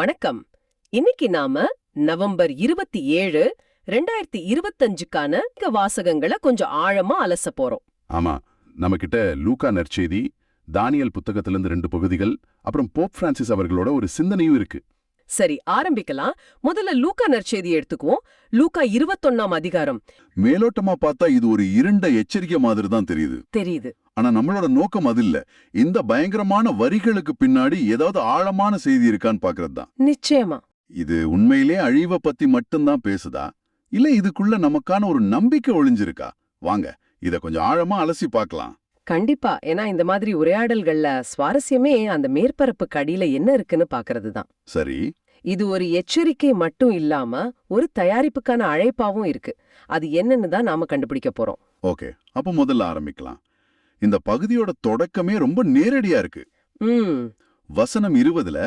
வணக்கம். இன்னைக்கு நாம நவம்பர் 27, 2025க்கான வாசகங்களை கொஞ்சம் ஆழமா அலச போறோம். ஆமா, நம்ம கிட்ட லூக்கா நற்செய்தி, தானியல் புத்தகத்திலிருந்து 2 பகுதிகள், அப்புறம் போப் பிரான்சிஸ் அவர்களோட ஒரு சிந்தனையும் இருக்கு. சரி, ஆரம்பிக்கலாம். முதல்ல லூக்கா நற்செய்தி எடுத்துக்குவோம். லூக்கா 21ஆம் அதிகாரம். மேலோட்டமா பார்த்தா இது ஒரு இருண்ட எச்சரிக்கை மாதிரி தான் தெரியுது. ஆனா நம்மளோட நோக்கம் அது இல்ல. இந்த பயங்கரமான வரிகளுக்கு பின்னாடி ஏதாவது ஆழமான செய்தி இருக்கான்னு பாக்குறது தான். நிச்சயமா. இது உண்மையிலே அழிவை பத்தி மட்டும்தான் பேசுதா, இல்ல இதுக்குள்ள நமக்கான ஒரு நம்பிக்கை ஒளிஞ்சிருக்கா? வாங்க, இத கொஞ்சம் ஆழமா அலசி பார்க்கலாம். கண்டிப்பா. ஏன்னா இந்த மாதிரி உரையாடல்கள்ல சுவாரஸ்யமே அந்த மேற்பரப்புக்கு அடியில என்ன இருக்குன்னு பாக்குறது தான். சரி. இது ஒரு எச்சரிக்கை மட்டும் இல்லாம ஒரு தயாரிப்புக்கான அழைப்பாவும் இருக்கு. அது என்னன்னு தான் நாம கண்டுபிடிக்க போறோம். ஓகே, அப்ப முதல்ல ஆரம்பிக்கலாம். இந்த பகுதியோட தொடக்கமே ரொம்ப நேரடியா இருக்கு. வசனம் 20ல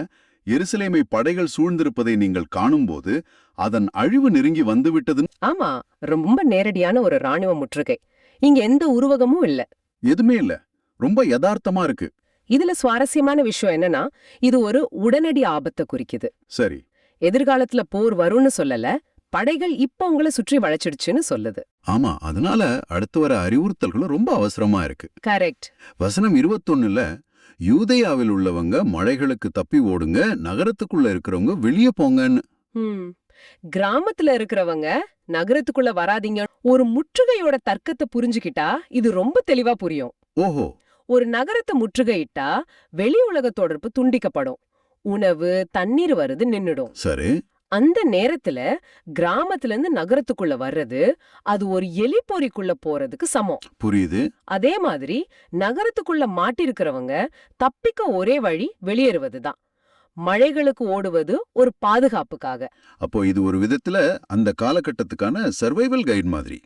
எருசலேமை படைகள் சூழ்ந்திருப்பதை நீங்கள் காணும்போது அதன் அழிவு நெருங்கி வந்துவிட்டது. ஆமா, ரொம்ப நேரடியான ஒரு ராணுவ முற்றுகை. இங்க எந்த உருவகமும் இல்ல, எதுவுமே இல்ல. ரொம்ப யதார்த்தமா இருக்கு. இதுல சுவாரஸ்யமான விஷயம் என்னன்னா, இது ஒரு உடனடி ஆபத்தை குறிக்குது. சரி. எதிர்காலத்துல போர் வரும்னு சொல்லல, படைகள் இப்ப உங்களை சுற்றி வளைச்சிடுச்சுன்னு சொல்லுது. ஆமா, அதனால அடுத்து வர அறிவுறுத்தல்களும் ரொம்ப அவசரமா இருக்கு. கரெக்ட். வசனம் 21ல யூதேயாவில் உள்ளவங்க மழைகளுக்கு தப்பி ஓடுங்க, நகரத்துக்குள்ள இருக்கிறவங்க வெளியே போங்கன்னு. கிராமத்துல இருக்கிறவங்க நகரத்துக்குள்ள வராதீங்க. ஒரு முற்றுகையோட தர்க்கத்தை புரிஞ்சுக்கிட்டா இது ரொம்ப தெளிவா புரியும். ஓஹோ. ஒரு நகரத்தை முற்றுகையிட்டா வெளி உலக தொடர்பு துண்டிக்கப்படும், உணவு தண்ணீர் வருது நின்னுடும். சரி. அந்த நேரத்துல கிராமத்துல இருந்து நகரத்துக்குள்ள வர்றது அது ஒரு எலிப்பொறிக்குள்ள போறதுக்கு சமம். புரியுது. அதே மாதிரி நகரத்துக்குள்ள மாட்டிருக்கிறவங்க தப்பிக்க ஒரே வழி வெளியேறுவதுதான். மழைகளுக்கு ஓடுவது ஒரு பாதுகாப்புக்காக. அப்போ இது ஒரு விதத்துல அந்த காலகட்டத்துக்கான சர்வைவல் கைட் மாதிரி.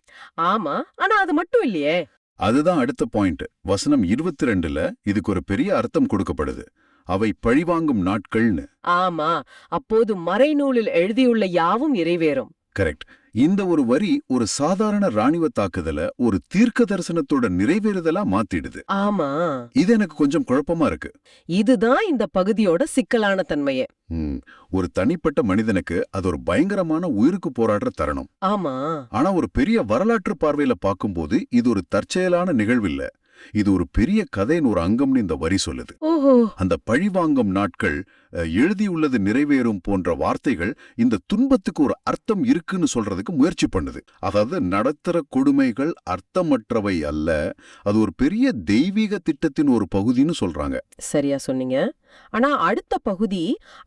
ஆமா, ஆனா அது மட்டும் இல்லையே. அதுதான் அடுத்த பாயிண்ட். வசனம் 22ல இதுக்கு ஒரு பெரிய அர்த்தம் கொடுக்கப்படுது. அவை பழிவாங்கும் நாட்கள்னு. ஆமா, அப்போது மறைநூலில் எழுதியுள்ள யாவும் நிறைவேறும். கரெக்ட். இந்த ஒரு வரி ஒரு சாதாரண ராணுவ தாக்குதல ஒரு தீர்க்க தரிசனத்தோட நிறைவேறுதலா மாத்திடுது. ஆமா, இது எனக்கு கொஞ்சம் குழப்பமா இருக்கு. இதுதான் இந்த பகுதியோட சிக்கலான தன்மையே. ஒரு தனிப்பட்ட மனிதனுக்கு அது ஒரு பயங்கரமான உயிருக்கு போராடுற தருணம். ஆமா, ஆனா ஒரு பெரிய வரலாற்று பார்வையில பார்க்கும்போது இது ஒரு தற்செயலான நிகழ்வில்ல. இது ஒரு பெரிய கதையின் ஒரு அங்கம்னு இந்த வரி சொல்லுது. அந்த பழிவாங்கும் நாட்கள், எழுதியுள்ளது நிறைவேறும் போன்ற வார்த்தைகள் இந்த துன்பத்துக்கு ஒரு அர்த்தம் இருக்குன்னு சொல்றதுக்கு முயற்சி பண்ணுது. அதாவது நடத்துற கொடுமைகள் அர்த்தமற்றவை அல்ல, அது ஒரு பெரிய தெய்வீக திட்டத்தின் ஒரு பகுதின்னு சொல்றாங்க. சரியா சொன்னீங்க. ஆனா அடுத்த பகுதி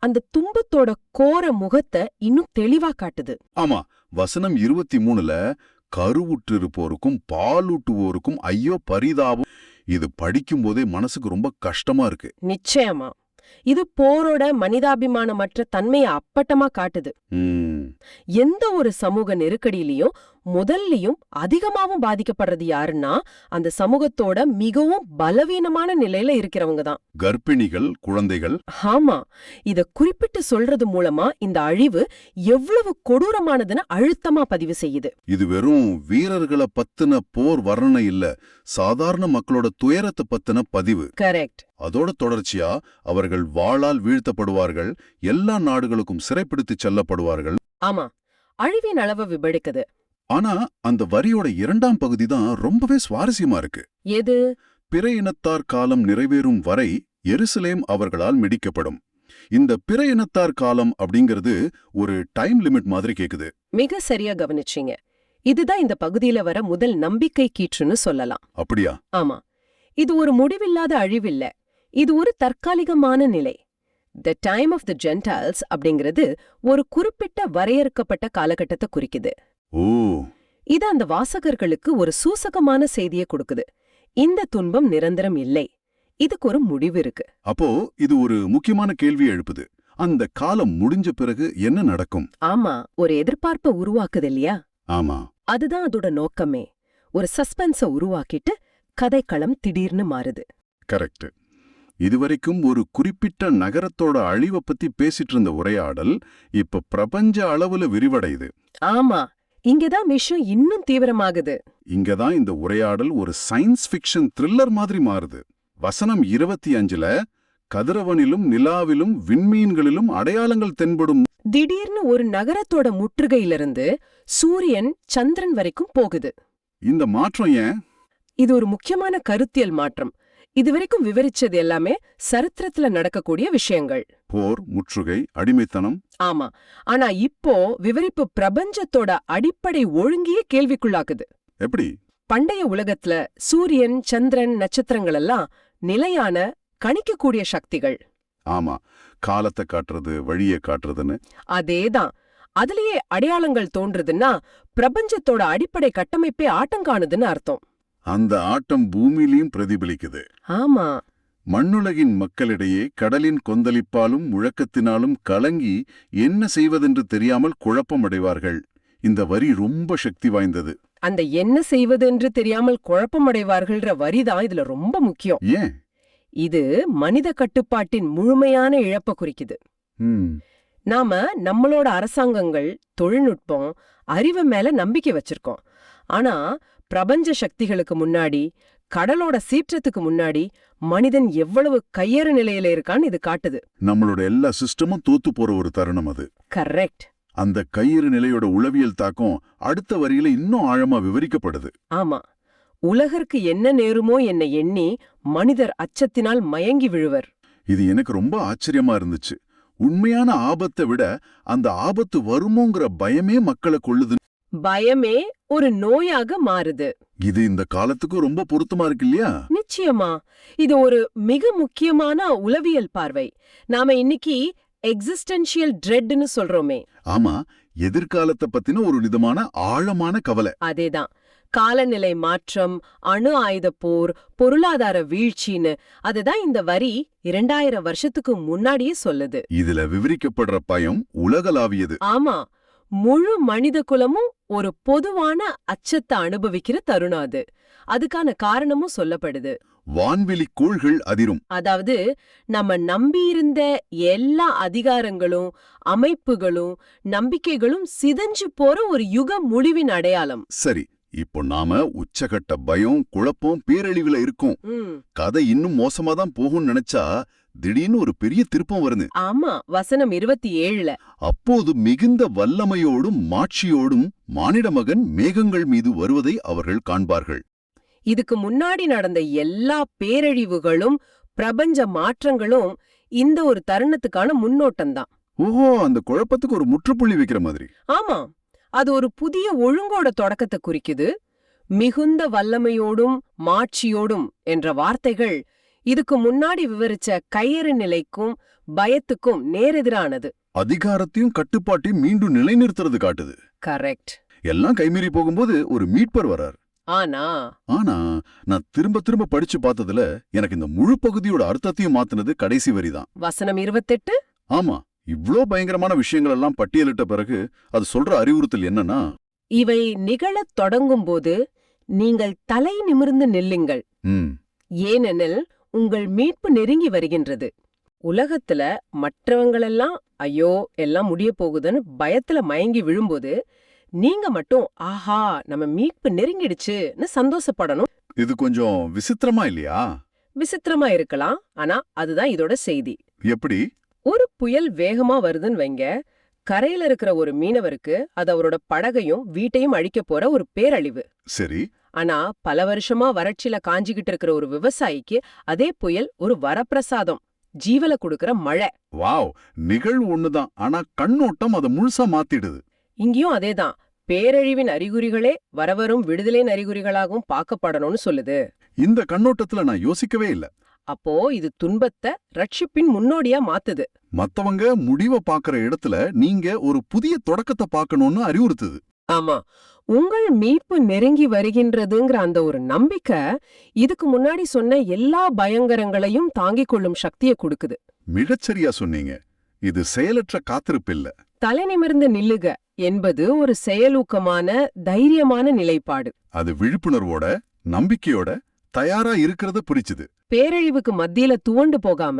அந்த துன்பத்தோட கோர முகத்தை இன்னும் தெளிவா காட்டுது. ஆமா, வசனம் 23ல கருவுற்றிருப்போருக்கும் பாலூட்டுவோருக்கும் ஐயோ பரிதாபம். இது படிக்கும் போதே மனசுக்கு ரொம்ப கஷ்டமா இருக்கு. நிச்சயமா, இது போரோட மனிதாபிமானமற்ற தன்மையை அப்பட்டமா காட்டுது. எந்த ஒரு சமூக நெருக்கடியிலையும் முதல்லையும் அதிகமாவும் பாதிக்கப்படுறது யாருன்னா அந்த சமூகத்தோட மிகவும் பலவீனமான நிலையில இருக்கிறவங்க தான். கர்ப்பிணிகள், குழந்தைகள். ஆமா, இத குறிப்பிட்டு சொல்றது மூலமா இந்த அழிவு எவ்வளவு கொடூரமானதுன்னு அழுத்தமா பதிவு செய்யுது. இது வெறும் வீரர்களை பத்தின போர் வர்ணனை இல்ல, சாதாரண மக்களோட துயரத்தை பத்தின பதிவு. கரெக்ட். அதோட தொடர்ச்சியா அவர்கள் வாளால் வீழ்த்தப்படுவார்கள், எல்லா நாடுகளுக்கும் சிறைப்பிடித்து செல்லப்படுவார்கள். ஆமா, அழிவின் அளவு விபடிக்குது. ஆனா அந்த வரியோட 2ஆம் பகுதி தான் ரொம்பவே சுவாரஸ்யமா இருக்கு. எது? பிற இனத்தார் காலம் நிறைவேறும் வரை எருசலேம் அவர்களால் மிடிக்கப்படும். இந்த பிற இனத்தார் காலம் அப்படிங்கிறது ஒரு டைம் லிமிட் மாதிரி கேக்குது. மிக சரியா கவனிச்சீங்க. இதுதான் இந்த பகுதியில வர முதல் நம்பிக்கை கீற்றுன்னு சொல்லலாம். அப்படியா? ஆமா, இது ஒரு முடிவில்லாத அழிவில்ல, இது ஒரு தற்காலிகமான நிலை. The time of the gentiles அப்படிங்கிறது ஒரு குறிப்பிட்ட வரையறுக்கப்பட்ட காலகட்டத்தை குறிக்குது. ஓ, இது அந்த வாசகர்களுக்கு ஒரு சூசகமான செய்தியை கொடுக்குது. இந்த துன்பம் நிரந்தரம் இல்லை, இதுக்கு ஒரு முடிவு இருக்கு. அப்போ இது ஒரு முக்கியமான கேள்வி எழுப்புது. அந்த காலம் முடிஞ்ச பிறகு என்ன நடக்கும்? ஆமா, ஒரு எதிர்பார்ப்பை உருவாக்குது இல்லையா? ஆமா, அதுதான் அதோட நோக்கமே. ஒரு சஸ்பென்ஸ உருவாக்கிட்டு கதைக்களம் திடீர்னு மாறுது. கரெக்ட். இதுவரைக்கும் ஒரு குறிப்பிட்ட நகரத்தோட அழிவை பத்தி பேசிட்டு இருந்த உரையாடல் இப்ப பிரபஞ்ச அளவுல விரிவடையுது. ஆமா, இங்கதான் விஷயம் இன்னும் தீவிரமாகுது. இங்கதான் இந்த உரையாடல் ஒரு சயின்ஸ் ஃபிக்ஷன் த்ரில்லர் மாதிரி மாறுது. வசனம் 25ல கதிரவனிலும் நிலாவிலும் விண்மீன்களிலும் அடையாளங்கள் தென்படும். திடீர்னு ஒரு நகரத்தோட முற்றுகையிலிருந்து சூரியன் சந்திரன் வரைக்கும் போகுது. இந்த மாற்றம் ஏன்? இது ஒரு முக்கியமான கருத்தியல் மாற்றம். இதுவரைக்கும் விவரிச்சது எல்லாமே சரித்திரத்துல நடக்கக்கூடிய விஷயங்கள். போர், முற்றுகை, அடிமைத்தனம். ஆமா. ஆனா இப்போ விவரிப்பு பிரபஞ்சத்தோட அடிப்படை ஒழுங்கியே கேள்விக்குள்ளாக்குது. எப்படி? பண்டைய உலகத்துல சூரியன், சந்திரன், நட்சத்திரங்கள் எல்லாம் நிலையான, கணிக்கக்கூடிய சக்திகள். ஆமா, காலத்தை காட்டுறது, வழியை காட்டுறதுன்னு. அதேதான். அதுலயே அடையாளங்கள் தோன்றுதுன்னா பிரபஞ்சத்தோட அடிப்படை கட்டமைப்பே ஆட்டங்காணுதுன்னு அர்த்தம். அந்த ஆட்டம் பூமியிலையும் பிரதிபலிக்குது. ஆமா. மண்ணுலகின் மக்களிடையே கடலின் கொந்தளிப்பாலும் முழக்கத்தினாலும் கலங்கி என்ன செய்வதென்று தெரியாமல் குழப்பமடைவார்கள். இந்த வரி ரொம்ப சக்தி வாய்ந்தது. அந்த என்ன செய்வதென்று தெரியாமல் குழப்பமடைவார்கள்ன்ற வரிதான் இதுல ரொம்ப முக்கியம். ஏன்? இது மனித கட்டுப்பாட்டின் முழுமையான இழப்ப குறிக்குது. நாம நம்மளோட அரசாங்கங்கள், தொழில்நுட்பம், அறிவு மேல நம்பிக்கை வச்சிருக்கோம். ஆனா பிரபஞ்ச சக்திகளுக்கு முன்னாடி, கடலோட சீற்றத்துக்கு முன்னாடி மனிதன் எவ்வளவு கையறு நிலையில இருக்கான்னு இது காட்டுது. நம்மளோட எல்லா சிஸ்டமும் தோத்து போற ஒரு தருணம் அது. கரெக்ட். அந்த கையறு நிலையோட உளவியல் தாக்கம் அடுத்த வரியில இன்னும் ஆழமா விவரிக்கப்படுது. ஆமா. உலகருக்கு என்ன நேருமோ என்ன எண்ணி மனிதர் அச்சத்தினால் மயங்கி விழுவர். இது எனக்கு ரொம்ப ஆச்சரியமா இருந்துச்சு. உண்மையான ஆபத்தை விட அந்த ஆபத்து வருமோங்கிற பயமே மக்களை கொள்ளுது. பயமே ஒரு நோயாக மாறுது. இது இந்த காலத்துக்கு ரொம்ப பொருத்தமா இருக்கு இல்லையா? நிச்சயமா. இது ஒரு மிக முக்கியமான உளவியல் பார்வை. நாம இன்னைக்கு எக்ஸிஸ்டென்ஷியல் ட்ரெட்னு சொல்றோமே. ஆமா, எதிர்காலத்தை பத்தின ஒரு விதமான ஆழமான கவலை. அதேதான். காலநிலை மாற்றம், அணு ஆயுத போர், பொருளாதார வீழ்ச்சின்னு அதுதான் இந்த வரி 2000 வருஷத்துக்கு முன்னாடியே சொல்லுது. இதுல விவரிக்கப்படுற பயம் உலகளாவியது. ஆமா. முழு மனித குலமும் ஒரு பொதுவான அச்சத்தை அனுபவிக்கிற தருணம் அது. அதுக்கான காரணமும் சொல்லப்படுது. வான்வெளி கோள்கள் அதிரும். அதாவது நம்ம நம்பியிருந்த எல்லா அதிகாரங்களும், அமைப்புகளும், நம்பிக்கைகளும் சிதைஞ்சு போற ஒரு யுக முடிவின் அடையாளம். சரி, இப்போ நாம உச்சகட்ட பயம், குழப்பம், பேரழிவுல இருக்கோம். கதை இன்னும் மோசமாதான் போகும்னு நினைச்சா திடீர்னு ஒரு பெரிய திருப்பம் வருது. ஆமா, வசனம் 27ல. அப்போது மிகுந்த வல்லமையோடும் மாட்சியோடும் மானிட மகன் மேகங்கள் மீது வருவதை அவர்கள் காண்பார்கள். இதுக்கு முன்னாடி நடந்த எல்லா பேரழிவுகளும் பிரபஞ்ச மாற்றங்களும் இந்த ஒரு தருணத்துக்கான முன்னோட்டம்தான். ஓஹோ, அந்த குழப்பத்துக்கு ஒரு முற்றுப்புள்ளி வைக்கிற மாதிரி. ஆமா, அது ஒரு புதிய ஒழுங்கோட தொடக்கத்தை குறிக்குது. மிகுந்த வல்லமையோடும் மாட்சியோடும் என்ற வார்த்தைகள் இதுக்கு முன்னாடி விவரிச்ச கையறு நிலைக்கும் பயத்துக்கும் நேரெதிரானது. அதிகாரத்தையும் கட்டுப்பாட்டையும் மீண்டும் நிலைநிறுத்துறது காட்டுது. கரெக்ட். எல்லாம் கைமீறி போகும்போது ஒரு மீட்பர் வரார். ஆனா நான் திரும்ப திரும்ப படிச்சு பார்த்ததுல எனக்கு இந்த முழு பகுதியோட அர்த்தத்தையும் மாத்தினது கடைசி வரிதான். வசனம் 28. ஆமா, இவ்ளோ பயங்கரமான விஷயங்கள் எல்லாம் பட்டியலிட்ட பிறகு அது சொல்ற அறிவுறுத்தல் என்னன்னா, இவை நிகழத் தொடங்கும்போது நீங்கள் தலை நிமிர்ந்து நில்லுங்கள், ஏனெனில் உங்கள் மீட்பு நெருங்கி வருகின்றது. உலகத்துல மற்றவங்களெல்லாம் ஐயோ எல்லாம் முடிய போகுதுன்னு பயத்துல மயங்கி விழும்போது நீங்க மட்டும் ஆஹா நம்ம மீட்பு நெருங்கிடுச்சுன்னு சந்தோஷப்படணும். இது கொஞ்சம் விசித்திரமா இல்லையா? விசித்திரமா இருக்கலாம், ஆனா அதுதான் இதோட செய்தி. எப்படி? ஒரு புயல் வேகமா வருதுன்னு வைங்க, கரையில இருக்கிற ஒரு மீனவருக்கு அது அவரோட படகையும் வீட்டையும் அழிக்க போற ஒரு பேரழிவு. சரி. ஆனா பல வருஷமா வறட்சியில காஞ்சிக்கிட்டு இருக்கிற ஒரு விவசாயிக்கு அதே புயல் ஒரு வரப்பிரசாதம், ஜீவல கொடுக்கற மழை. வாவ், நிகழ்வு ஒண்ணுதான், ஆனா கண்ணோட்டம் அதை முழுசா மாத்திடுது. இங்கேயும் அதேதான். பேரழிவின் அறிகுறிகளே வரவரும் விடுதலின் அறிகுறிகளாகவும் பார்க்கப்படணும்னு சொல்லுது. இந்த கண்ணோட்டத்துல நான் யோசிக்கவே இல்ல. அப்போ இது துன்பத்தை ரட்சிப்பின் முன்னோடியா மாத்துது. மத்தவங்க முடிவை பாக்குற இடத்துல நீங்க ஒரு புதிய தொடக்கத்தை பார்க்கணும்னு அறிவுறுத்துது. ஆமா, உங்கள் மீட்பு நெருங்கி வருகின்றதுங்கிற அந்த ஒரு நம்பிக்கை இதுக்கு முன்னாடி சொன்ன எல்லா பயங்கரங்களையும் தாங்கிக் கொள்ளும் சக்தியை கொடுக்குது. மிகச்சரியா சொன்னீங்க. இது செயலற்ற காத்திருப்பு இல்ல. தலை நிமிர்ந்து நில்லுக என்பது ஒரு செயலூக்கமான, தைரியமான நிலைப்பாடு. அது விழிப்புணர்வோட, நம்பிக்கையோட தயாரா இருக்கிறத புரிச்சுது. பேரழிவுக்கு மத்தியில துவண்டு போகாம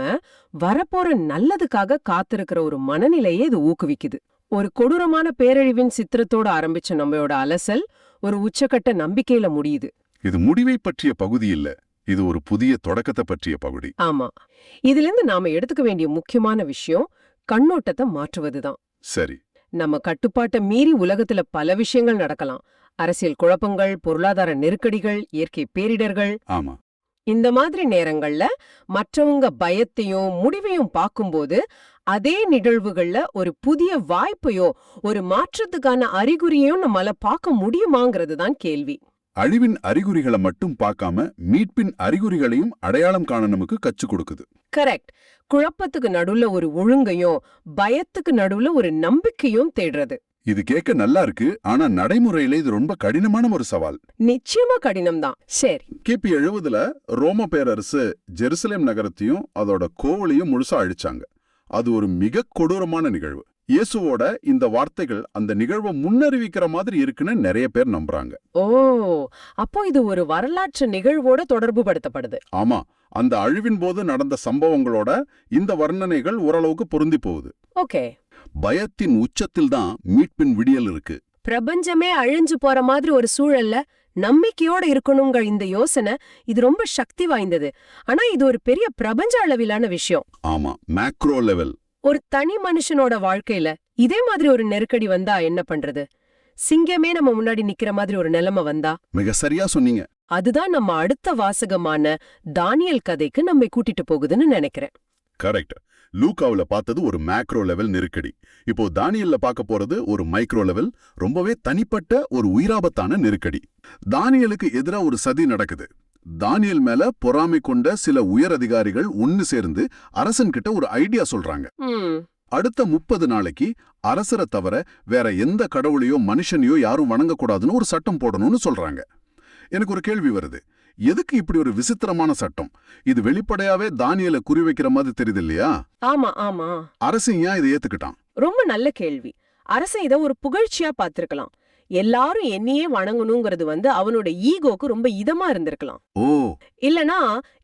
வரப்போற நல்லதுக்காக காத்திருக்கிற ஒரு மனநிலையை இது ஊக்குவிக்குது. ஒரு கொடூரமான பேரழிவின் சித்திரத்தோட ஆரம்பிச்ச நம்மளோட அலசல் ஒரு உச்சக்கட்ட நம்பிக்கையில முடியுது. இது முடிவை பற்றிய பகுதி இல்ல, இது ஒரு புதிய தொடக்கத்தை பற்றிய பகுதி. ஆமா. இதிலிருந்து நாம எடுத்துக்க வேண்டிய முக்கியமான விஷயம் கண்ணோட்டத்தை மாற்றுவதுதான். சரி. நம்ம கட்டுப்பாட்டை மீறி உலகத்துல பல விஷயங்கள் நடக்கலாம். அரசியல் குழப்பங்கள், பொருளாதார நெருக்கடிகள், இயற்கை பேரிடர்கள். ஆமா. இந்த மாதிரி நேரங்கள்ல மற்றவங்க பயத்தையும் முடிவையும் பார்க்கும்போது அதே நிகழ்வுகள்ல ஒரு புதிய வாய்ப்பையோ ஒரு மாற்றத்துக்கான அறிகுறியையும் நம்மால பார்க்க முடியுமாங்கிறது தான் கேள்வி. அழிவின் அறிகுறிகளை மட்டும் பார்க்காம மீட்பின் அறிகுறிகளையும் அடையாளம் காண நமக்கு கற்றுக் கொடுக்குது. கரெக்ட். குழப்பத்துக்கு நடுவுல ஒரு ஒழுங்கையும் பயத்துக்கு நடுவுல ஒரு நம்பிக்கையும் தேடுறது. இது கேட்க நல்லா இருக்கு, ஆனா நடைமுறையில இது ரொம்ப கடினமான ஒரு சவால். நிச்சயமா கடினம்தான். சரி. கிபி 70ல ரோம பேரரசு ஜெருசலேம் நகரத்தையும் அதோட கோவிலையும் முழுசா அழிச்சாங்க. அது ஒரு மிக கொடூரமான நிகழ்வு. இயேசுவோட இந்த வார்த்தைகள் அந்த நிகழ்வை முன்னறிவிக்கிற மாதிரி இருக்குன்னு நிறைய பேர் நம்புறாங்க. ஓ, அப்போ இது ஒரு வரலாற்று நிகழ்வோட தொடர்பு படுத்தப்படுது. ஆமா, அந்த அழிவின் போது நடந்த சம்பவங்களோட இந்த வர்ணனைகள் ஓரளவுக்கு பொருந்தி போகுது. ஓகே. பயத்தின் உச்சத்தில் தான் மீட்பின் விடியல் இருக்கு. பிரபஞ்சமே அழிஞ்சு போற மாதிரி ஒரு சூழல்ல நம்பிக்கையோட இருக்கணுங்க இந்த யோசனை, இது ரொம்ப சக்தி வாய்ந்தது. ஆனா இது ஒரு பெரிய பிரபஞ்ச அளவிலான விஷயம். ஆமா, மேக்ரோ லெவல். ஒரு தனி மனுஷனோட வாழ்க்கையில இதே மாதிரி ஒரு நெருக்கடி வந்தா என்ன பண்றது? சிங்கமே நம்ம முன்னாடி நிக்கிற மாதிரி ஒரு நிலைமை வந்தா? மிக சரியா சொன்னீங்க. அதுதான் நம்ம அடுத்த வாசகமான தானியேல் கதைக்கு நம்மை கூட்டிட்டு போகுதுன்னு நினைக்கிறேன். கரெக்ட். லூக்காவுல பார்த்தது ஒரு மேக்ரோ லெவல் நெருக்கடி. இப்போ தானியல்ல பார்க்க போறது ஒரு மைக்ரோ லெவல், ரொம்பவே தனிப்பட்ட ஒரு உயிராபத்தான நெருக்கடி. தானியலுக்கு எதிரா ஒரு சதி நடக்குது. தானியல் மேல பொறாமை கொண்ட சில உயர் அதிகாரிகள் ஒன்னு சேர்ந்து அரசன் கிட்ட ஒரு ஐடியா சொல்றாங்க. அடுத்த 30 நாளைக்கு அரசரை தவிர வேற எந்த கடவுளையோ மனுஷனையோ யாரும் வணங்கக்கூடாதுன்னு ஒரு சட்டம் போடணும்னு சொல்றாங்க. எனக்கு ஒரு கேள்வி வருது. எதுக்கு இப்படி ஒரு விசித்திரமான சட்டம்? இது வெளிப்படையாவே தானியலை குறிவைக்கிற மாதிரி தெரியுது இல்லையா? ஆமா ஆமா. அரசன் ஏன் இதை ஏத்துக்கிட்டான்? ரொம்ப நல்ல கேள்வி. அரசன் இதை ஒரு புகழ்ச்சியா பார்த்திருக்கலாம். எல்லாரும் என்னையே வணங்கணுங்கிறது அவனோட ஈகோக்கு ரொம்ப இதமா இருந்திருக்கலாம். ஓ, இல்லனா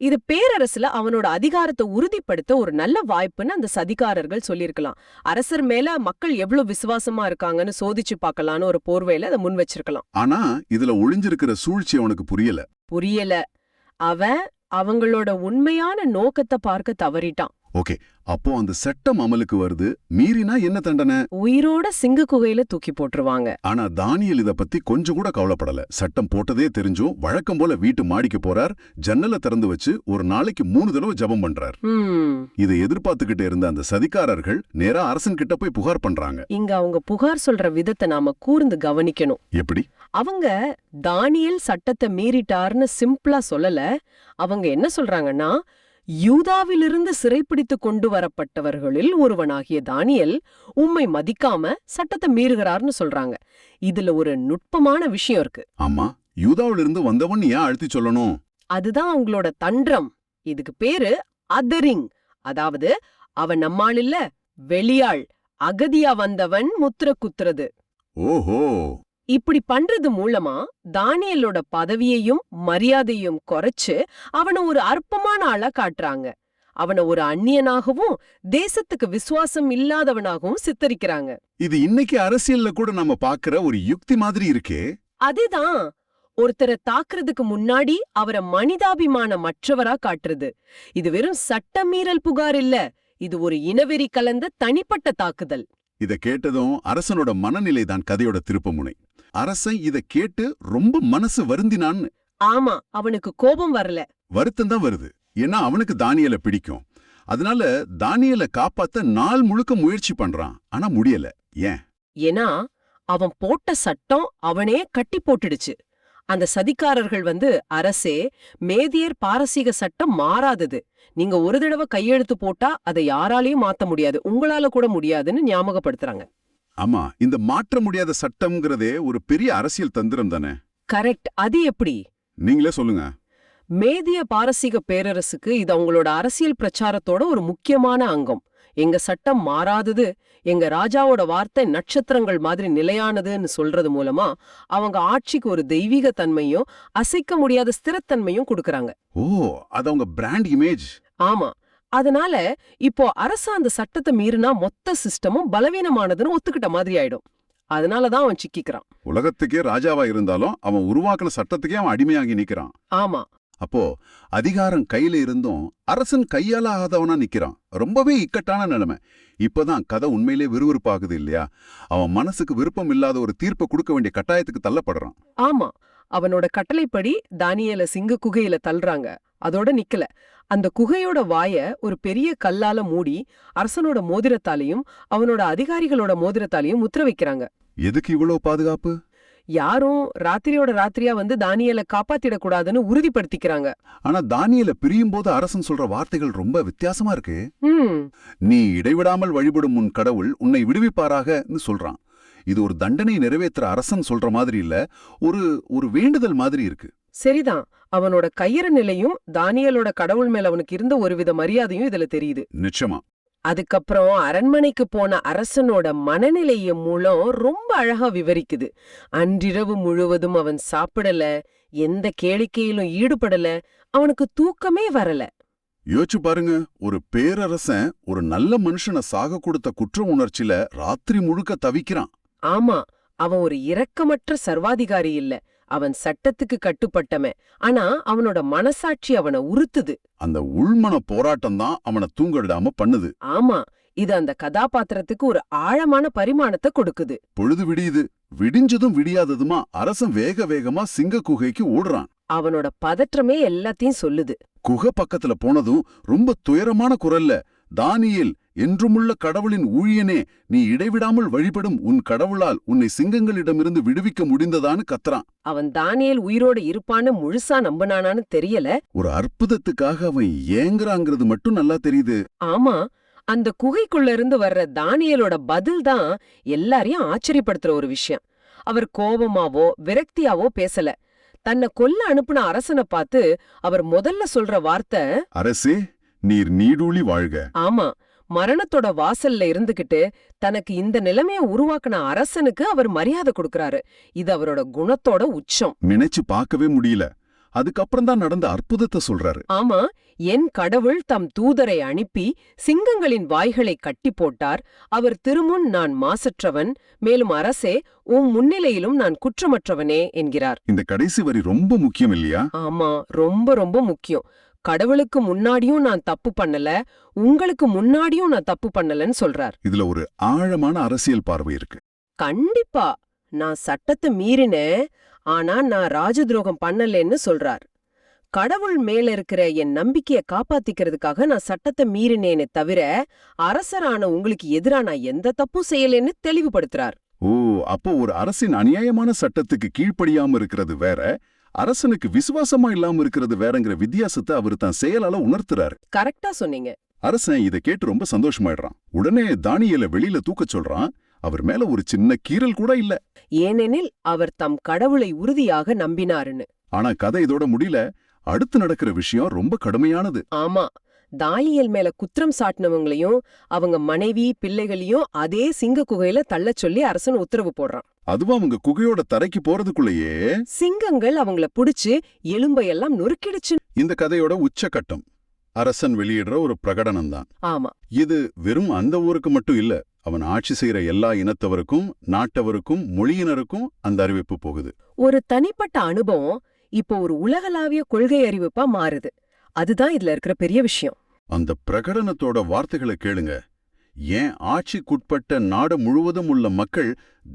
இது பேரரசுல அவனோட அதிகாரத்தை உறுதிப்படுத்த ஒரு நல்ல வாய்ப்புன்னு அந்த சதிகாரர்கள் சொல்லிருக்கலாம். அரசர் மேல மக்கள் எவ்வளவு விசுவாசமா இருக்காங்கன்னு சோதிச்சு பார்க்கலான்னு ஒரு போர்வையில அதை முன் வச்சிருக்கலாம். ஆனா இதுல ஒளிஞ்சிருக்கிற சூழ்ச்சி அவனுக்கு புரியல. அவன் அவங்களோட உண்மையான நோக்கத்தை பார்க்க தவறிட்டான். ஓகே, அப்போ அந்த சட்டம் அமலுக்கு வருது. மீறினா என்ன தண்டனை? உயிரோட சிங்க குகையில தூக்கி போட்டுருவாங்க. ஆனா தானியல் இத பத்தி கொஞ்சம் கூட கவலைப்படல. சட்டம் போட்டதே தெரிஞ்சும் வழக்கம் போல வீட்டு மாடிக்கு போறார். ஜன்னலை திறந்து வச்சு ஒரு நாளைக்கு 3 தடவை ஜெபம் பண்றார். இதை எதிர்பார்த்துக்கிட்டே இருந்த அந்த சதிகாரர்கள் நேரா அரசன் கிட்ட போய் புகார் பண்றாங்க. இங்க அவங்க புகார் சொல்ற விதத்தை நாம கூர்ந்து கவனிக்கணும். எப்படி? அவங்க தானியேல் சட்டத்தை மீறிட்டார்னு சிம்பிளா சொல்லல. அவங்க என்ன சொல்றாங்கன்னா, யூதாவிலிருந்து சிறைப்பிடித்து கொண்டு வரப்பட்டவர்களில் ஒருவனாகிய தானியேல் உம்மை மதிக்காம சட்டத்தை மீறுகிறார்னு சொல்றாங்க. இதுல ஒரு நுட்பமான விஷயம் இருக்கு. ஆமா, யூதாவிலிருந்து வந்தவன் ஏன் அழுத்தி சொல்லணும்? அதுதான் அவங்களோட தந்திரம். இதுக்கு பேரு அதரிங். அதாவது அவன் நம்மாள் இல்ல, வெளியாள், அகதியா வந்தவன் முத்திர குத்துறது. ஓஹோ. இப்படி பண்றது மூலமா தானியேலோட பதவியையும் மரியாதையும் குறைச்சு அவனை ஒரு அற்பமான ஆளா காட்டுறாங்க. அவனை ஒரு அந்நியனாகவும் தேசத்துக்கு விசுவாசம் இல்லாதவனாகவும் சித்தரிக்கிறாங்க. இது இன்னைக்கு அரசியல்ல கூட நம்ம பாக்குற ஒரு யுக்தி மாதிரி இருக்கே. அதுதான், ஒருத்தரை தாக்குறதுக்கு முன்னாடி அவரை மனிதாபிமான மற்றவரா காட்டுறது. இது வெறும் சட்டமீறல் புகார் இல்ல, இது ஒரு இனவெறி கலந்த தனிப்பட்ட தாக்குதல். இத கேட்டதும் அரசனோட மனநிலை தான் கதையோட திருப்புமுனை. அரசன் இத கேட்டு ரொம்ப மனசு வருந்தினான்னு. ஆமா, அவனுக்கு கோபம் வரல, வருத்தம் தான் வருது. ஏன்னா அவனுக்கு தானியேலை பிடிக்கும். அதனால தானியேலை காப்பாத்த நாள் முழுக்க முயற்சி பண்றான். ஆனா முடியல. ஏன்? ஏன்னா அவன் போட்ட சட்டம் அவனே கட்டி போட்டுடுச்சு. அந்த சதிகாரர்கள் அரசே, மேதியர் பாரசீக சட்டம் மாறாதது. நீங்க ஒரு தடவை கையெழுத்து போட்டா அதை யாராலையும் மாத்த முடியாது, உங்களால கூட முடியாதுன்னு ஞாபகப்படுத்துறாங்க. ஆமா, இந்த மாற்ற முடியாத சட்டம்ங்கிறதே ஒரு பெரிய அரசியல் தந்திரம் தானே. கரெக்ட். அது எப்படி? நீங்களே சொல்லுங்க. மேதிய பாரசீக பேரரசுக்கு இது அவங்களோட அரசியல் பிரச்சாரத்தோட ஒரு முக்கியமான அங்கம். எங்க சட்டம் மாறாதது, எங்க ராஜாவோட வார்த்தை நட்சத்திரங்கள் மாதிரி நிலையானதுன்னு சொல்றது மூலமா அவங்க ஆட்சிக்கு ஒரு தெய்வீக தன்மையும் அசைக்க முடியாத ஸ்திரத்தன்மையும் கொடுக்கறாங்க. ஓ, அது அவங்க பிராண்ட் இமேஜ். ஆமா. அதனால இப்போ அரசு அந்த சட்டத்தை மீறினா மொத்த சிஸ்டமும் பலவீனமானதுன்னு ஒத்துக்கிட்ட மாதிரி ஆயிடும். அதனாலதான் அவன் சிக்கிக்கிறான். உலகத்துக்கே ராஜாவா இருந்தாலும் அவன் உருவாக்குன சட்டத்துக்கே அவன் அடிமையாகி நிக்கிறான். ஆமா. அப்போ அதிகாரம் கையில இருந்தும் அரசன் கையால ஆகாதவனா நிக்கிறான். ரொம்பவே இக்கட்டான நிலைமை. இப்பதான் கதை உண்மையிலே விறுவிறுப்பாகுது இல்லையா? அவன் மனசுக்கு விருப்பம் இல்லாத ஒரு தீர்ப்பை கொடுக்க வேண்டிய கட்டாயத்துக்கு தள்ளப்படுறான். ஆமா, அவனோட கட்டளைப்படி தானியேல சிங்க குகையில தள்ளுறாங்க. அதோட நிக்கல. அந்த குகையோட வாய ஒரு பெரிய கல்லால மூடி அரசனோட மோதிரத்தாலையும் அவனோட அதிகாரிகளோட மோதிரத்தாலையும் முத்திர வைக்கிறாங்க. எதுக்கு இவ்வளவு பாதுகாப்பு? யாரும் ராத்திரியோட ராத்திரியா வந்து தானியேல காப்பாத்திடக்கூடாதுன்னு உறுதிப்படுத்திக்கிறாங்க. ஆனா தானியேல பிரியும் போது அரசன் சொல்ற வார்த்தைகள் ரொம்ப வித்தியாசமா இருக்கு. நீ இடைவிடாமல் வழிபடும் உன் கடவுள் உன்னை விடுவிப்பாராகன்னு சொல்றான். இது ஒரு தண்டனை நிறைவேற்ற அரசன் சொல்ற மாதிரி இல்ல, ஒரு வேண்டுதல் மாதிரி இருக்கு. சரிதான். அவனோட கையற நிலையும் தானியேலோட கடவுள் மேல அவனுக்கு இருந்த ஒருவித மரியாதையும் இதுல தெரியுது. நிச்சயமா. அதுக்கப்புறம் அரண்மனைக்கு போன அரசனோட மனநிலைய மூலம் ரொம்ப அழகா விவரிக்குது. அன்றிரவு முழுவதும் அவன் சாப்பிடல, எந்த கேளிக்கையிலும் ஈடுபடல, அவனுக்கு தூக்கமே வரல. யோசிச்சு பாருங்க, ஒரு பேரரசன் ஒரு நல்ல மனுஷனை சாக கொடுத்த குற்ற உணர்ச்சியில ராத்திரி முழுக்க தவிக்கிறான். ஆமா, அவன் ஒரு இரக்கமற்ற சர்வாதிகாரி இல்ல, அவன் சட்டத்துக்கு கட்டுப்பட்டவன். ஆனா அவனோட மனசாட்சி அவனை உறுத்துது. அந்த உள்மன போராட்டம் தான் அவனை தூங்க விடாம பண்ணுது. ஆமா, இது அந்த கதாபாத்திரத்துக்கு ஒரு ஆழமான பரிமாணத்தை கொடுக்குது. பொழுது விடியுது. விடிஞ்சதும் விடியாததுமா அரசன் வேக வேகமா சிங்க குகைக்கு ஓடுறான். அவனோட பதற்றமே எல்லாத்தையும் சொல்லுது. குகை பக்கத்துல போனதும் ரொம்ப துயரமான குரல்ல, தானியேல், என்றுமுள்ள கடவுளின் ஊழியனே, நீ இடைவிடாமல் வழிபடும் உன் கடவுளால் உன்னை சிங்கங்களிடமிருந்து விடுவிக்க முடிந்ததான்னு கத்துறான். அவன் தானியேல் உயிரோடு இருப்பான்னு முழுசா நம்பினானான்னு தெரியல. ஒரு அற்புதத்துக்காக அவன் ஏங்குறாங்கிறது மட்டும் நல்லா தெரியுது. ஆமா, அந்த குகைக்குள்ள இருந்து வர்ற தானியேலோட பதில் தான் எல்லாரையும் ஆச்சரியப்படுத்துற ஒரு விஷயம். அவர் கோபமாவோ விரக்தியாவோ பேசல. தன்னை கொல்ல அனுப்புன அரசனை பார்த்து அவர் முதல்ல சொல்ற வார்த்தை, அரசே, நீர் நீடூழி வாழ்க. ஆமா, மரணத்தோட வாசல்ல இருந்துகிட்டு தனக்கு இந்த நிலைமைய உருவாக்குன அரசனுக்கு அவர் மரியாதை கொடுக்கறாரு. இது அவரோட குணத்தோட உச்சம். நினைச்சு பார்க்கவே முடியல. அதுக்கப்புறம் தான் நடந்த அற்புதத்தை சொல்றாரு. ஆமா, என் கடவுள் தம் தூதரை அனுப்பி சிங்கங்களின் வாய்களை கட்டி போட்டார். அவர் திருமுன் நான் மாசற்றவன், மேலும் அரசே, உம் முன்னிலையிலும் நான் குற்றமற்றவனே என்கிறார். இந்த கடைசி வரி ரொம்ப முக்கியம் இல்லையா? ஆமா, ரொம்ப ரொம்ப முக்கியம். கடவுளுக்கு முன்னாடியும் நான் தப்பு பண்ணல, உங்களுக்கு முன்னாடியும் நான் தப்பு பண்ணலன்னு சொல்றார். இதுல ஒரு ஆழமான அரசியல் பார்வை இருக்கு. கண்டிப்பா, நான் சட்டத்தை மீறினேன், ஆனா நான் ராஜதுரோகம் பண்ணலன்னு சொல்றார். கடவுள் மேல இருக்கிற என் நம்பிக்கைய காப்பாத்திக்கிறதுக்காக நான் சட்டத்தை மீறினேனே தவிர அரசரான உங்களுக்கு எதிரா நான் எந்த தப்பும் செய்யலன்னு தெளிவுபடுத்துறார். ஓ, அப்போ ஒரு அரசின் அநியாயமான சட்டத்துக்கு கீழ்ப்படியாம இருக்கிறது வேற, அரசனுக்கு விசுவாசமா இல்லாம இருக்கிறது வேறங்கிற வித்தியாசத்தை அவர் தான் செயலால உணர்த்துறாரு. கரெக்டா சொன்னீங்க. அரசன் இதை கேட்டு ரொம்ப சந்தோஷமாயிடுறான். உடனே தானியேல வெளியில தூக்கச் சொல்றான். அவர் மேல ஒரு சின்ன கீறல் கூட இல்ல. ஏனெனில் அவர் தம் கடவுளை உறுதியாக நம்பினாருன்னு. ஆனா கதை இதோட முடியல. அடுத்து நடக்கிற விஷயம் ரொம்ப கடுமையானது. ஆமா, தானியேல் மேல குற்றம் சாட்டினவங்களையும் அவங்க மனைவி பிள்ளைகளையும் அதே சிங்க குகையில தள்ளச் சொல்லி அரசன் உத்தரவு போடுறான். அதுவும் அவங்க குகையோட தரைக்கு போறதுக்குள்ளேயே சிங்கங்கள் அவங்கள புடிச்சு எலும்பையெல்லாம் நொறுக்கிடுச்சு. இந்த கதையோட உச்சகட்டம் அரசன் வெளியிடுற ஒரு பிரகடனம் தான். ஆமா, இது வெறும் அந்த ஊருக்கு மட்டும் இல்ல, அவன் ஆட்சி செய்யற எல்லா இனத்தவருக்கும், நாட்டவருக்கும், மொழியினருக்கும் அந்த அறிவிப்பு போகுது. ஒரு தனிப்பட்ட அனுபவம் இப்போ ஒரு உலகளாவிய கொள்கை அறிவிப்பா மாறுது. அதுதான் இதுல இருக்கிற பெரிய விஷயம். அந்த பிரகடனத்தோட வார்த்தைகளை கேளுங்க. ஏன் ஆட்சிக்குட்பட்ட நாடு முழுவதும் உள்ள மக்கள்